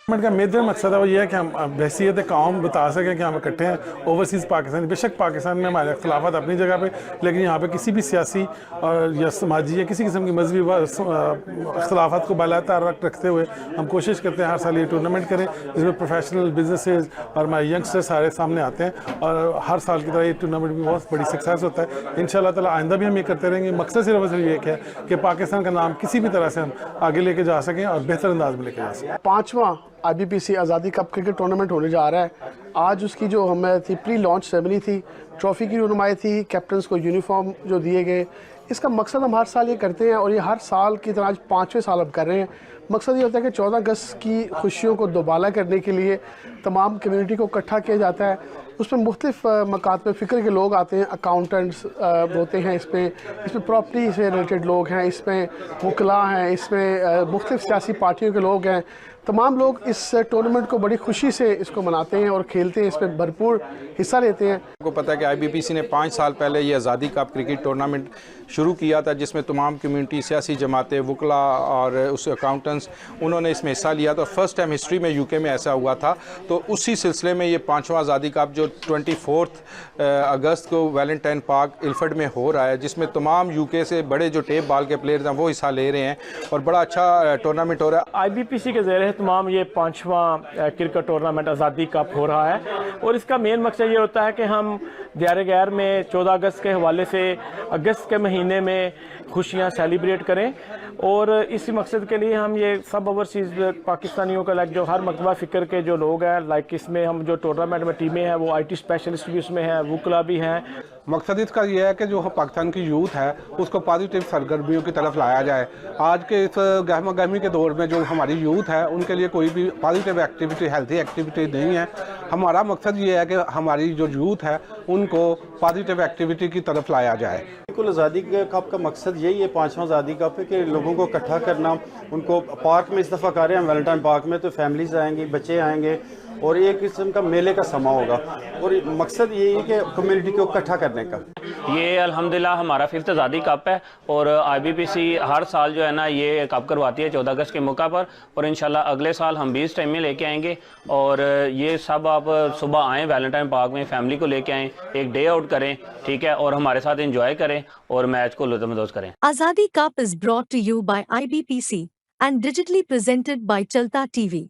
Tournament का major मकसद है वो ये है कि हम बहसीत कौम बता सकें कि हम इकट्ठे हैं ओवरसीज़ पाकिस्तान। बेशक पाकिस्तान में हमारे अख्तिलाफ़ात अपनी जगह पे, लेकिन यहाँ पे किसी भी सियासी और या समाजी या किसी किस्म की मजहबी अख्तिलाफ़ात को बालातर रखते हुए हम कोशिश करते हैं हर साल ये टूर्नामेंट करें, जिसमें प्रोफेशनल बिजनेसेस और हमारे यंगस्टर सारे सामने आते हैं और हर साल की तरह ये टूर्नामेंट भी बहुत बड़ी सक्सेस होता है। इंशाअल्लाह ताला आइंदा भी हम ये करते रहेंगे। मकसद सिर्फ और सिर्फ ये है कि पाकिस्तान का नाम किसी भी तरह से हम आगे लेके जा सकें और बेहतर अंदाज में लेके जा सकें। 5वां IBPC आज़ादी कप क्रिकेट टूर्नामेंट होने जा रहा है। आज उसकी जो हमें थी प्री लॉन्च सेरेमनी थी, ट्रॉफ़ी की रुनुमाई थी, कैप्टन्स को यूनिफॉर्म जो दिए गए। इसका मकसद हम हर साल ये करते हैं और ये हर साल की तरह आज 5वें साल अब कर रहे हैं। मकसद ये होता है कि 14 अगस्त की खुशियों को दोबाला करने के लिए तमाम कम्यूनिटी को इकट्ठा किया जाता है। उसमें मुख्तलिफ मकात में फ़िक्र के लोग आते हैं, अकाउंटेंट्स होते हैं, इसमें प्रॉपर्टी से रिलेटेड लोग हैं, इसमें वकला हैं, इसमें मुख्तलिफ सियासी पार्टियों के लोग हैं। तमाम लोग इस टूर्नामेंट को बड़ी खुशी से इसको मनाते हैं और खेलते हैं, इसमें भरपूर हिस्सा लेते हैं। आपको पता है कि IBPC ने 5 साल पहले ये आज़ादी कप क्रिकेट टूर्नामेंट शुरू किया था, जिसमें तमाम कम्यूनिटी, सियासी जमातें, वकला और उस अकाउंटेंट्स उन्होंने इसमें हिस्सा लिया था। फर्स्ट टाइम हिस्ट्री में UK में ऐसा हुआ था। तो उसी सिलसिले में ये 5वां आज़ादी कप जो 24 अगस्त को वैलेंटाइन पार्क इल्फर्ड में हो रहा है, जिसमें तमाम UK से बड़े जो टेप बाल के प्लेयर्स हैं वो हिस्सा ले रहे हैं और बड़ा अच्छा टूर्नामेंट हो रहा है। IBPC के ज़रिए तमाम ये 5वां क्रिकेट टूर्नामेंट आज़ादी कप हो रहा है और इसका मेन मकसद ये होता है कि हम दियार गैर में 14 अगस्त के हवाले से अगस्त के महीने में खुशियाँ सेलिब्रेट करें और इसी मकसद के लिए हम ये सब ओवरसीज़ पाकिस्तानियों का जो हर मकतबा फ़िक्र के जो लोग हैं इसमें हम जो टूर्नामेंट में टीमें हैं वो IT स्पेशलिस्ट भी उसमें हैं, वकला भी हैं। मकसद इसका यह है कि जो पाकिस्तान की यूथ है उसको पॉजिटिव सरगर्मियों की तरफ लाया जाए। आज के इस गहमा गहमी के दौर में जो हमारी यूथ है उनके लिए कोई भी पॉजिटिव एक्टिविटी, हेल्थी एक्टिविटी नहीं है। हमारा मकसद ये है कि हमारी जो यूथ है उनको पॉजिटिव एक्टिविटी की तरफ लाया जाए। बिल्कुल, आज़ादी कप का मकसद यही है, 5वां आज़ादी कप है कि लोगों को इकट्ठा करना। उनको पार्क में इस दफ़ा कर रहे हैं वैलेंटाइन पार्क में, तो फैमिलीज़ आएंगी, बच्चे आएंगे और एक किस्म का मेले का समा होगा और मकसद यही है कि कम्युनिटी को इकट्ठा करने का। ये अल्हम्दुलिल्लाह हमारा 5th आज़ादी कप है और IBPC हर साल जो है ना ये कप करवाती है 14 अगस्त के मौका पर और इंशाल्लाह अगले साल हम 20 टाइम में लेके आएंगे और ये सब आप सुबह आएँ वैलेंटाइन पार्क में, फैमिली को लेके आएँ, एक डे आउट करें, ठीक है, और हमारे साथ एंजॉय करें और मैच को लुत्फ़अंदोज़ करें। Azadi Cup is brought to you by IBPC and digitally presented by Chalta TV.